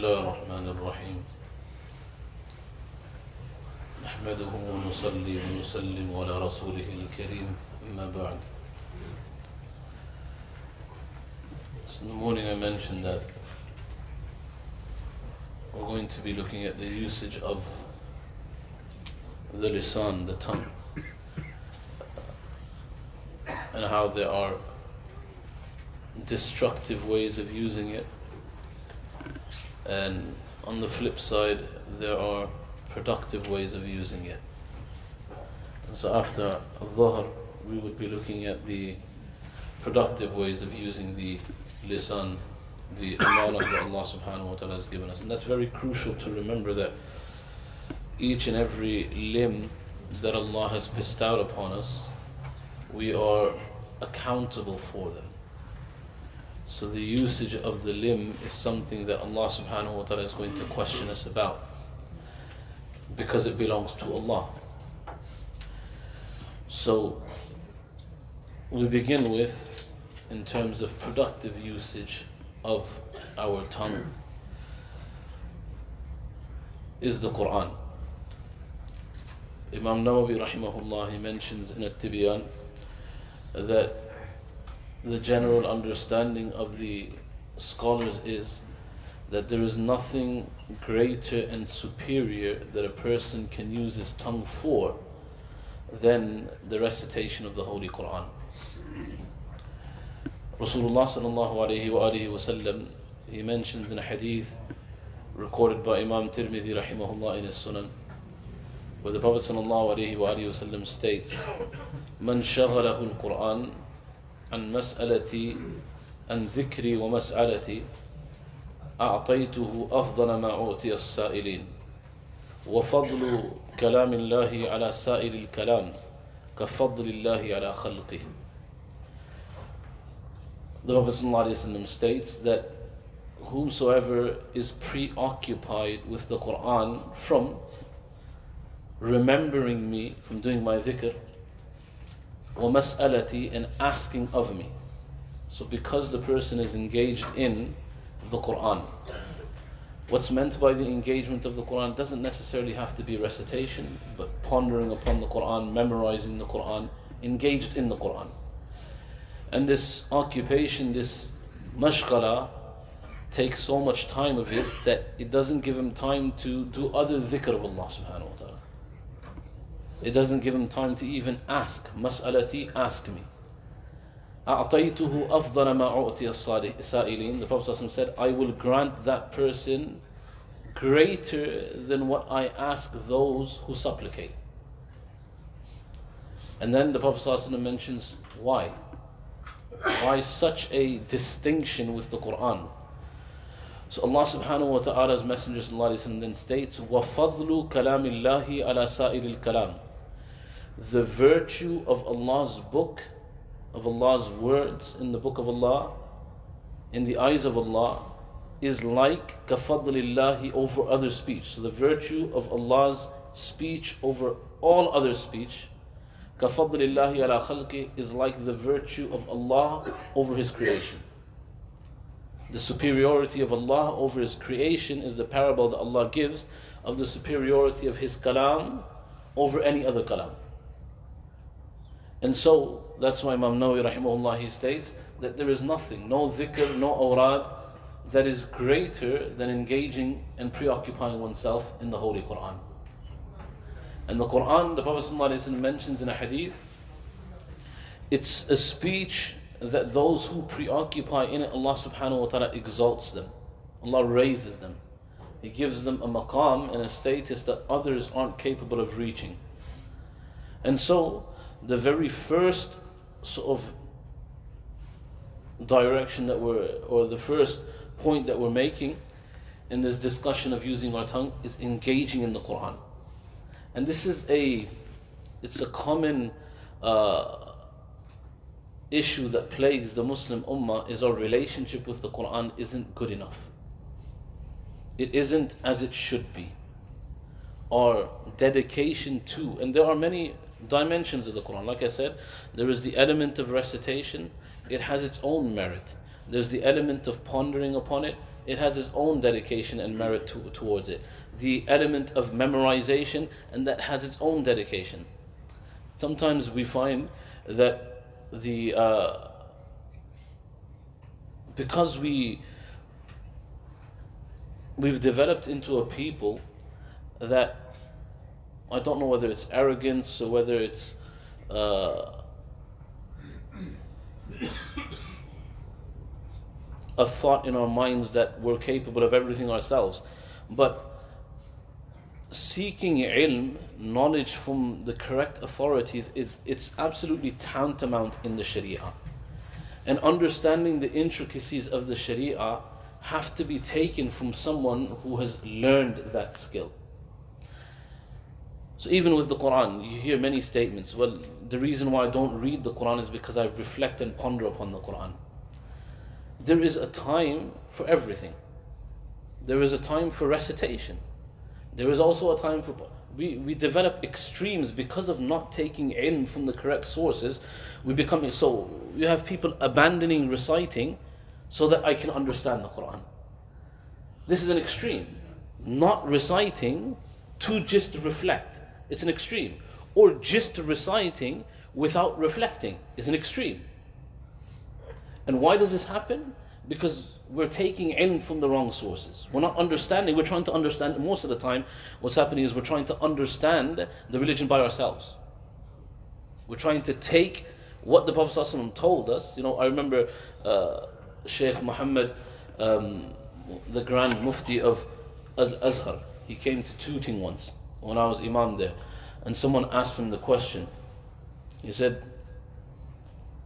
الله الرحمن الرحيم نحمده ونصلي ونسلم على رسوله الكريم أما بعد. So in the morning I mentioned that we're going to be looking at the usage of the lisan, the tongue, and how there are destructive ways of using it, and on the flip side there are productive ways of using it. And so after Dhuhr we would be looking at the productive ways of using the lisan, the amana that Allah subhanahu wa ta'ala has given us. And that's very crucial to remember, that each and every limb that Allah has bestowed upon us, we are accountable for them. So the usage of the limb is something that Allah subhanahu wa ta'ala is going to question us about, because it belongs to Allah. So we begin with, in terms of productive usage of our tongue, is the Qur'an. Imam Nawawi rahimahullah, he mentions in At-Tibyan that the general understanding of the scholars is that there is nothing greater and superior that a person can use his tongue for than the recitation of the Holy Qur'an. Rasulullah sallallahu alayhi wa alihi wa sallam, he mentions in a hadith recorded by Imam Tirmidhi rahimahullah in his Sunan, where the Prophet sallallahu alayhi wa alihi wa sallam states, "Man shaghalahu al-Qur'an an mas'alati an dhikri wa mas'alati أعطيته أفضل ما أعطي السائلين وفضل كلام الله على سائر الكلام كفضل الله على خلقه." The Prophet ﷺ states that whomsoever is preoccupied with the Qur'an from remembering me, from doing my dhikr, وَمَسْأَلَتي, and asking of me. So because the person is engaged in the Qur'an, what's meant by the engagement of the Qur'an doesn't necessarily have to be recitation, but pondering upon the Qur'an, memorizing the Qur'an, engaged in the Qur'an. And this occupation, this mashghala, takes so much time of his that it doesn't give him time to do other dhikr of Allah subhanahu wa ta'ala. It doesn't give him time to even ask. Mas'alati, ask me. أعطيته أفضل ما أعطي السائلين. The Prophet ﷺ said, I will grant that person greater than what I ask those who supplicate. And then the Prophet ﷺ mentions why. Why such a distinction with the Qur'an? So Allah subhanahu wa ta'ala's Messenger sallallahu alayhi wa sallam then states, وَفَضْلُ كَلَامِ اللَّهِ عَلَى سَائِرِ الْكَلَامِ. The virtue of Allah's book, of Allah's words in the book of Allah, in the eyes of Allah, is like kafadlillahi, over other speech. So the virtue of Allah's speech over all other speech, kafadlillahi ala khalqi, is like the virtue of Allah over His creation. The superiority of Allah over His creation is the parable that Allah gives of the superiority of His kalam over any other kalam. And so that's why Imam Nawawi rahimahullah, he states that there is nothing, no dhikr, no awrad, that is greater than engaging and preoccupying oneself in the Holy Qur'an. And the Qur'an, the Prophet ﷺ mentions in a hadith, it's a speech that those who preoccupy in it, Allah subhanahu wa ta'ala exalts them. Allah raises them. He gives them a maqam and a status that others aren't capable of reaching. And so the very first sort of direction that or the first point that we're making in this discussion of using our tongue is engaging in the Qur'an. And this is it's a common issue that plagues the Muslim Ummah, is our relationship with the Qur'an isn't good enough. It isn't as it should be. Our dedication to, and there are many dimensions of the Qur'an. Like I said, there is the element of recitation, it has its own merit. There's the element of pondering upon it, it has its own dedication and merit towards it. The element of memorization, and that has its own dedication. Sometimes we find that because we've developed into a people that, I don't know whether it's arrogance or whether it's a thought in our minds that we're capable of everything ourselves. But seeking ilm, knowledge from the correct authorities, it's absolutely tantamount in the Sharia. And understanding the intricacies of the Sharia have to be taken from someone who has learned that skill. So even with the Qur'an, you hear many statements. Well, the reason why I don't read the Qur'an is because I reflect and ponder upon the Qur'an. There is a time for everything. There is a time for recitation. There is also a time for... We develop extremes because of not taking ilm from the correct sources. So you have people abandoning reciting so that I can understand the Qur'an. This is an extreme. Not reciting to just reflect. It's an extreme. Or just reciting without reflecting is an extreme. And why does this happen? Because we're taking ilm from the wrong sources. We're not understanding. We're trying to understand. Most of the time, what's happening is we're trying to understand the religion by ourselves. We're trying to take what the Prophet ﷺ told us. I remember Shaykh Muhammad, the Grand Mufti of Al-Azhar. He came to Tooting once when I was Imam there. And someone asked him the question. He said,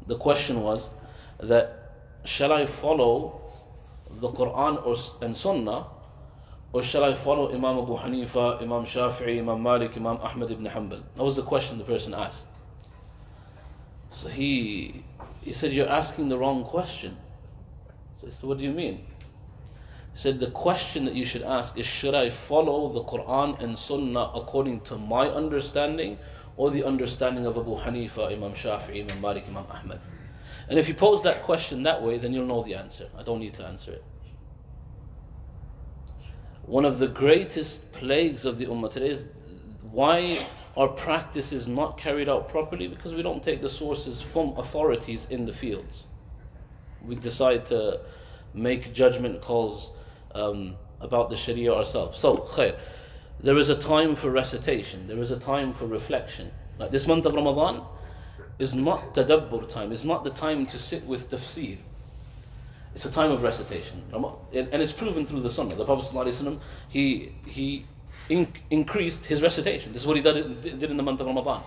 the question was that, shall I follow the Qur'an and Sunnah, or shall I follow Imam Abu Hanifa, Imam Shafi'i, Imam Malik, Imam Ahmad ibn Hanbal? That was the question the person asked. So he said, you're asking the wrong question. So I said, what do you mean? He said, the question that you should ask is, should I follow the Qur'an and Sunnah according to my understanding, or the understanding of Abu Hanifa, Imam Shafi'i, Imam Malik, Imam Ahmad? And if you pose that question that way, then you'll know the answer. I don't need to answer it. One of the greatest plagues of the Ummah today is why our practice is not carried out properly, because we don't take the sources from authorities in the fields. We decide to make judgment calls about the Sharia ourselves. So, khair. There is a time for recitation. There is a time for reflection. Like this month of Ramadan is not tadabbur time. It's not the time to sit with tafsir. It's a time of recitation. And it's proven through the Sunnah. The Prophet ﷺ, he increased his recitation. This is what he did in the month of Ramadan.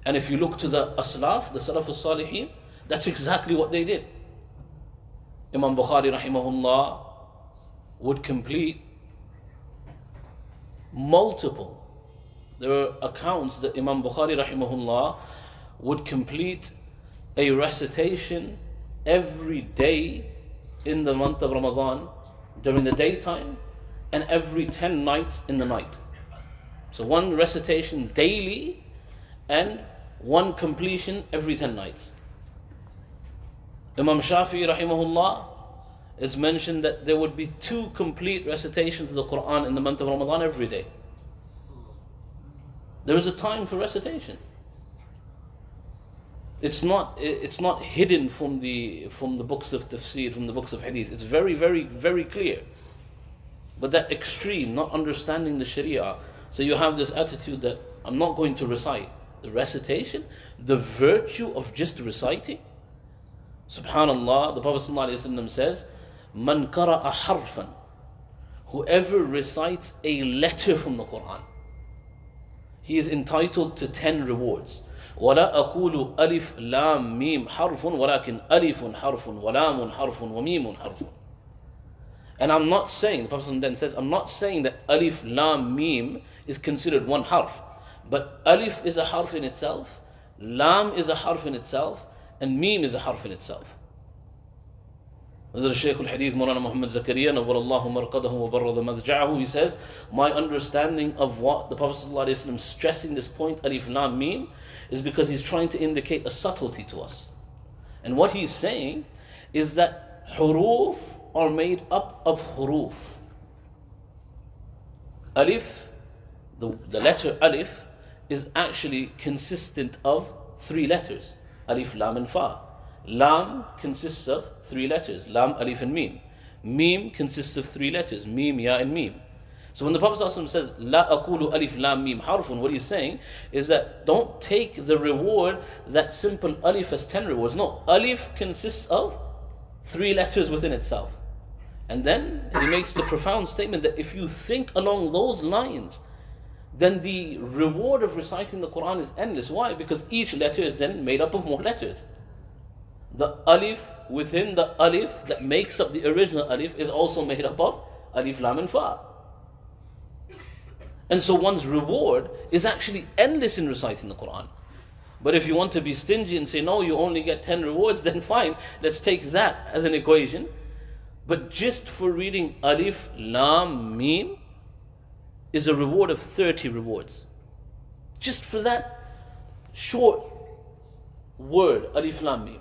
And if you look to the Aslaf, the Salaf al-Salihin, that's exactly what they did. Imam Bukhari rahimahullah would complete multiple. There are accounts that Imam Bukhari rahimahullah would complete a recitation every day in the month of Ramadan during the daytime, and every 10 nights in the night. So one recitation daily and one completion every 10 nights. Imam Shafi'i rahimahullah is mentioned that there would be 2 complete recitations of the Qur'an in the month of Ramadan every day. There is a time for recitation. It's not hidden from the books of tafsir, from the books of hadith. It's very, very, very clear. But that extreme, not understanding the Sharia, so you have this attitude that I'm not going to recite. The recitation, the virtue of just reciting. Subhanallah, the Prophet ﷺ says, Man qara'a harfan, whoever recites a letter from the Qur'an, he is entitled to 10 rewards. ولا أقول ألف لام ميم حرف ولكن ألف حرف ولام حرف وميم حرف. And I'm not saying, the Prophet then says, I'm not saying that alif lam mim is considered one harf, but alif is a harf in itself, lam is a harf in itself, and mim is a harf in itself. The Shaykh al-Hadith Mawlana Muhammad Zakaria Nawwarallahu marqadahu wa barrada madja'ahu, he says, my understanding of what the Prophet ﷺ is stressing this point, alif lam mim, is because he's trying to indicate a subtlety to us. And what he's saying is that huruf are made up of huruf. Alif, the letter alif, is actually consistent of 3 letters. Alif, lam and fa. Lam consists of 3 letters. Lam, alif and mim. Mim consists of 3 letters. Mim, ya and mim. So when the Prophet ﷺ says, La aqulu alif lam mim harfun, what he's saying is that don't take the reward that simple alif has 10 rewards. No, alif consists of 3 letters within itself. And then he makes the profound statement that if you think along those lines, then the reward of reciting the Qur'an is endless. Why? Because each letter is then made up of more letters. The alif within the alif that makes up the original alif is also made up of alif, lam and fa. And so one's reward is actually endless in reciting the Qur'an. But if you want to be stingy and say, no, you only get 10 rewards, then fine, let's take that as an equation. But just for reading alif, lam, mim is a reward of 30 rewards. Just for that short word, alif, lam, mim.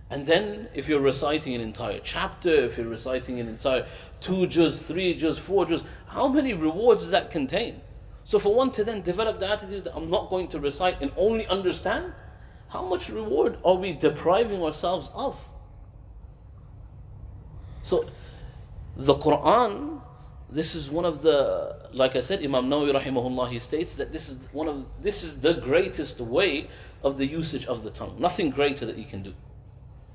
And then if you're reciting an entire chapter, if you're reciting an entire 2 juz, 3 juz, 4 juz, how many rewards does that contain? So for one to then develop the attitude that I'm not going to recite and only understand, how much reward are we depriving ourselves of? So the Qur'an, this is one of the, like I said, Imam Nawawi rahimahullah, he states that this is the greatest way of the usage of the tongue. Nothing greater that you can do.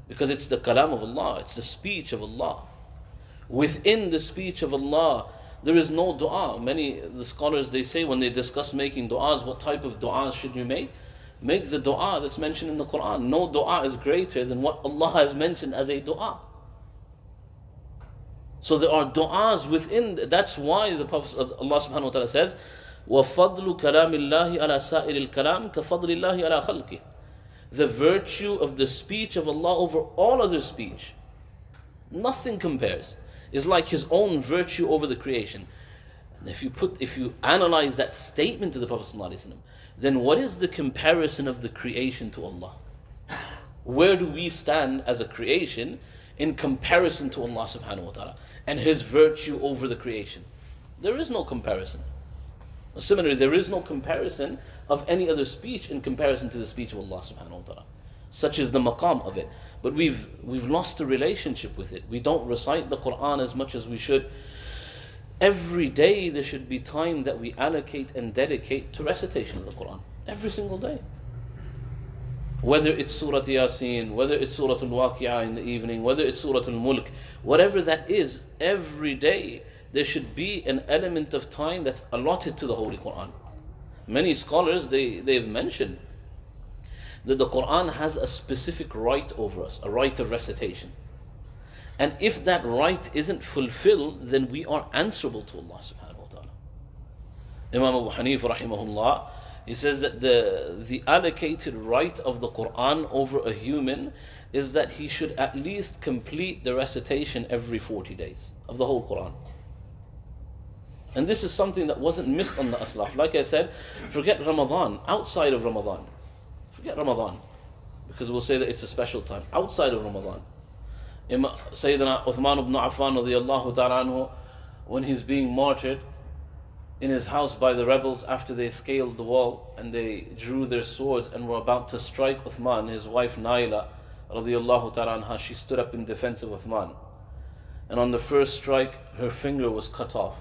Because it's the kalam of Allah, it's the speech of Allah. Within the speech of Allah, there is no dua. Many the scholars, they say when they discuss making du'as, what type of du'as should you make? Make the dua that's mentioned in the Qur'an. No dua is greater than what Allah has mentioned as a dua. So there are du'as within, that's why the Prophet, Allah subhanahu wa ta'ala says, وَفَضْلُ كَلَامِ اللَّهِ عَلَى سَائِرِ الْكَلَامِ كَفَضْلِ اللَّهِ عَلَى خَلْقِهِ. The virtue of the speech of Allah over all other speech, nothing compares. Is like His own virtue over the creation. And if you analyze that statement to the Prophet ﷺ, then what is the comparison of the creation to Allah? Where do we stand as a creation in comparison to Allah subhanahu wa ta'ala and His virtue over the creation? There is no comparison. Similarly, there is no comparison of any other speech in comparison to the speech of Allah subhanahu wa ta'ala. Such is the maqam of it. But we've lost the relationship with it. We don't recite the Qur'an as much as we should. Every day there should be time that we allocate and dedicate to recitation of the Qur'an. Every single day. Whether it's Surah Yasin, whether it's Surah Al-Waqi'ah in the evening, whether it's Surah Al-Mulk, whatever that is, every day there should be an element of time that's allotted to the Holy Qur'an. Many scholars, they've mentioned that the Qur'an has a specific right over us, a right of recitation. And if that right isn't fulfilled, then we are answerable to Allah subhanahu wa ta'ala. Imam Abu Hanifa rahimahullah, he says that the allocated right of the Qur'an over a human is that he should at least complete the recitation every 40 days of the whole Qur'an. And this is something that wasn't missed on the Aslaf. Like I said, forget Ramadan, outside of Ramadan. Forget Ramadan, because we'll say that it's a special time. Outside of Ramadan, Sayyidina Uthman ibn Affan radiyallahu ta'ala anhu, when he's being martyred in his house by the rebels after they scaled the wall and they drew their swords and were about to strike Uthman, his wife Naila radiyallahu ta'ala anha, she stood up in defense of Uthman. And on the first strike, her finger was cut off.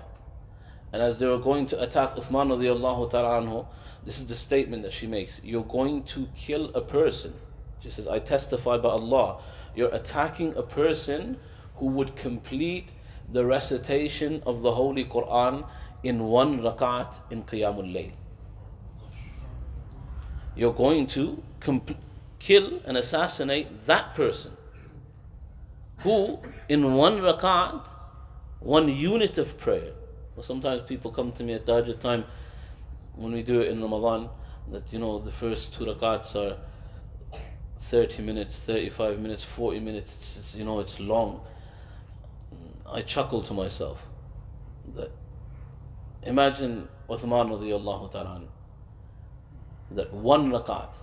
And as they were going to attack Uthman radiyallahu ta'ala anhu, this is the statement that she makes: you're going to kill a person. She says, I testify by Allah, you're attacking a person who would complete the recitation of the Holy Qur'an in 1 rak'at in Qiyamul Layl. You're going to kill and assassinate that person who in 1 rak'at, 1 unit of prayer. Well, sometimes people come to me at Tahajjud time when we do it in Ramadan, that the first 2 rakats are 30 minutes, 35 minutes, 40 minutes, it's long. I chuckle to myself that imagine Uthman radiyallahu ta'ala, that 1 rakat,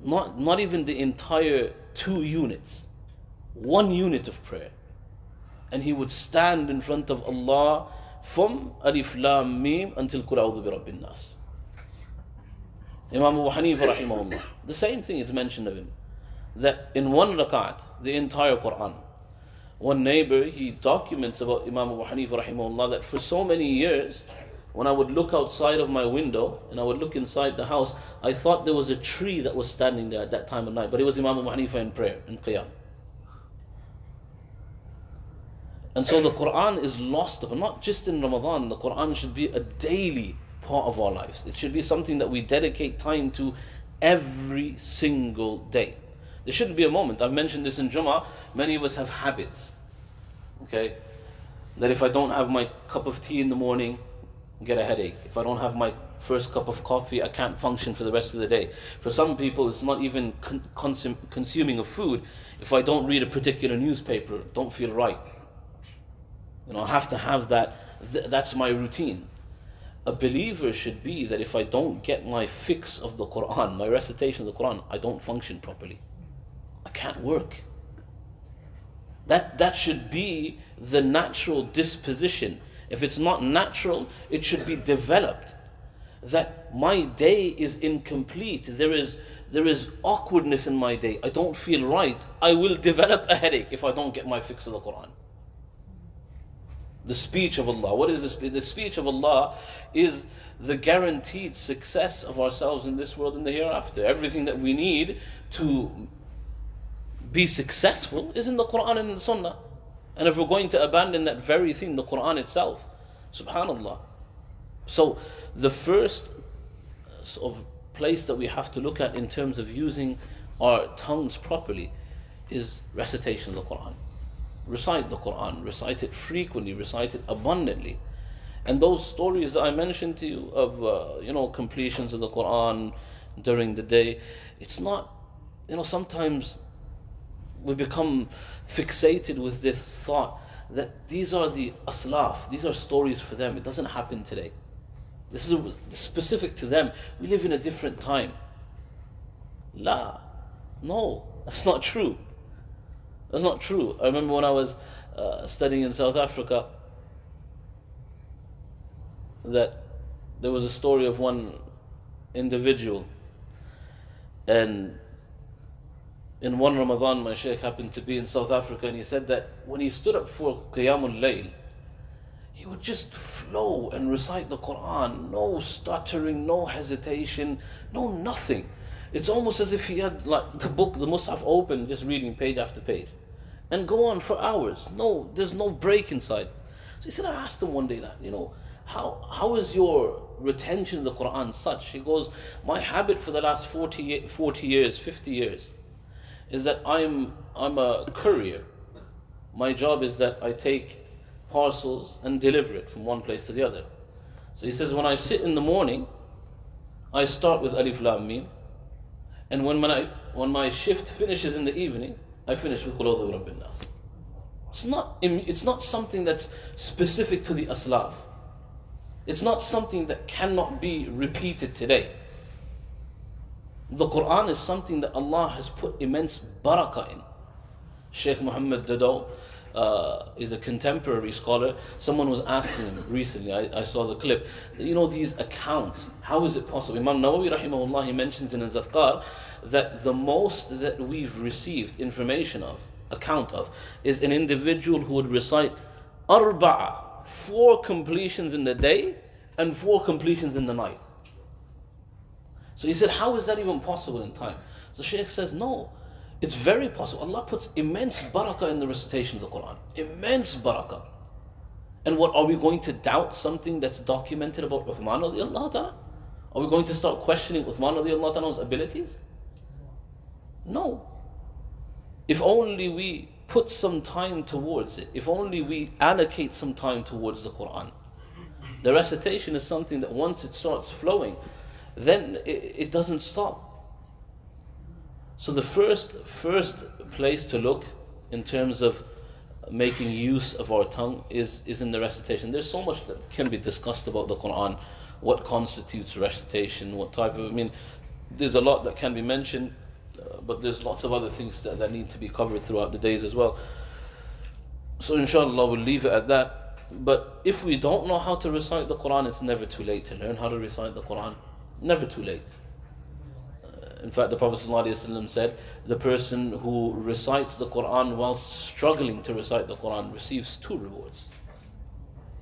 not even the entire 2 units, 1 unit of prayer. And he would stand in front of Allah from Alif Lam Mim until Qul A'udhu bi Rabbin Nas. Imam Abu Hanifa rahimahullah, the same thing is mentioned of him, that in one rak'at, the entire Qur'an. One neighbor, he documents about Imam Abu Hanifa rahimahullah that for so many years, when I would look outside of my window and I would look inside the house, I thought there was a tree that was standing there at that time of night, but it was Imam Abu Hanifa in prayer, in qiyam. And so the Qur'an is lost, but not just in Ramadan. The Qur'an should be a daily part of our lives. It should be something that we dedicate time to every single day. There shouldn't be a moment. I've mentioned this in Jummah. Many of us have habits. Okay? That if I don't have my cup of tea in the morning, I get a headache. If I don't have my first cup of coffee, I can't function for the rest of the day. For some people, it's not even consuming of food. If I don't read a particular newspaper, don't feel right. I have to have that. That's my routine. A believer should be that if I don't get my fix of the Qur'an, my recitation of the Qur'an, I don't function properly. I can't work. That should be the natural disposition. If it's not natural, it should be developed. That my day is incomplete. There is awkwardness in my day. I don't feel right. I will develop a headache if I don't get my fix of the Qur'an. The speech of Allah. What is the speech? The speech of Allah is the guaranteed success of ourselves in this world and the hereafter. Everything that we need to be successful is in the Qur'an and in the Sunnah. And if we're going to abandon that very thing, the Qur'an itself, subhanallah. So the first sort of place that we have to look at in terms of using our tongues properly is recitation of the Qur'an. Recite the Qur'an, recite it frequently, recite it abundantly. And those stories that I mentioned to you of completions of the Qur'an during the day, it's not, sometimes we become fixated with this thought that these are the aslaf, these are stories for them. It doesn't happen today. This is specific to them. We live in a different time. No, that's not true. That's not true. I remember when I was studying in South Africa, that there was a story of one individual, and in one Ramadan my Shaykh happened to be in South Africa, and he said that when he stood up for Qiyamul Layl, he would just flow and recite the Qur'an, no stuttering, no hesitation, no nothing. It's almost as if he had like the book, the Mus'haf open, just reading page after page, and go on for hours. No, there's no break inside. So he said, I asked him one day that, how is your retention of the Qur'an such? He goes, my habit for the last 40 years, 50 years, is that I'm a courier. My job is that I take parcels and deliver it from one place to the other. So he says, when I sit in the morning, I start with Alif Lam Mim, and when my shift finishes in the evening, I finish with Qul A'udhu bi Rabbin Nas. It's not something that's specific to the aslaf. It's not something that cannot be repeated today. The Qur'an is something that Allah has put immense barakah in. Sheikh Muhammad Dado is a contemporary scholar. Someone was asking him recently, I saw the clip, these accounts, how is it possible? Imam Nawawi rahimahullah, he mentions in his Azkar that the most that we've received information of, account of, is an individual who would recite 4 completions in the day and 4 completions in the night. So he said, how is that even possible in time? So Shaykh says, no, it's very possible. Allah puts immense barakah in the recitation of the Qur'an. Immense barakah. And what, are we going to doubt something that's documented about Uthman radiallahu ta'ala? Are we going to start questioning Uthman radiallahu ta'ala's abilities? No. If only we put some time towards it, if only we allocate some time towards the Qur'an. The recitation is something that once it starts flowing, then it doesn't stop. So the first place to look in terms of making use of our tongue is in the recitation. There's so much that can be discussed about the Qur'an, what constitutes recitation, what type of, there's a lot that can be mentioned, but there's lots of other things that need to be covered throughout the days as well. So inshallah we'll leave it at that. But if we don't know how to recite the Quran, it's never too late to learn how to recite the Quran. Never too late. In fact, the Prophet ﷺ said, the person who recites the Quran whilst struggling to recite the Quran receives 2 rewards.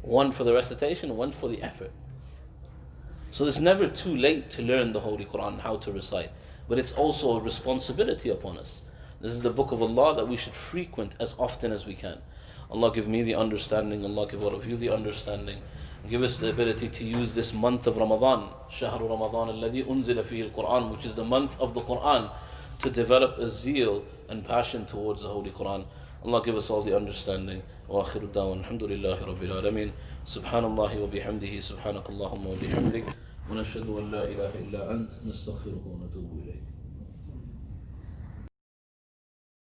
One for the recitation, one for the effort. So it's never too late to learn the Holy Quran, how to recite. But it's also a responsibility upon us. This is the book of Allah that we should frequent as often as we can. Allah give me the understanding, Allah give all of you the understanding. Give us the ability to use this month of Ramadan, شهر رمضان الذي أنزل فيه القرآن, which is the month of the Quran, to develop a zeal and passion towards the Holy Quran. Allah give us all the understanding. وآخر الدعوة الحمد لله رب العالمين. سبحان الله وبحمده سبحانك اللهم وبحمدك ونشهد أن لا إله إلا أنت نستغفرك ونتوب إليك.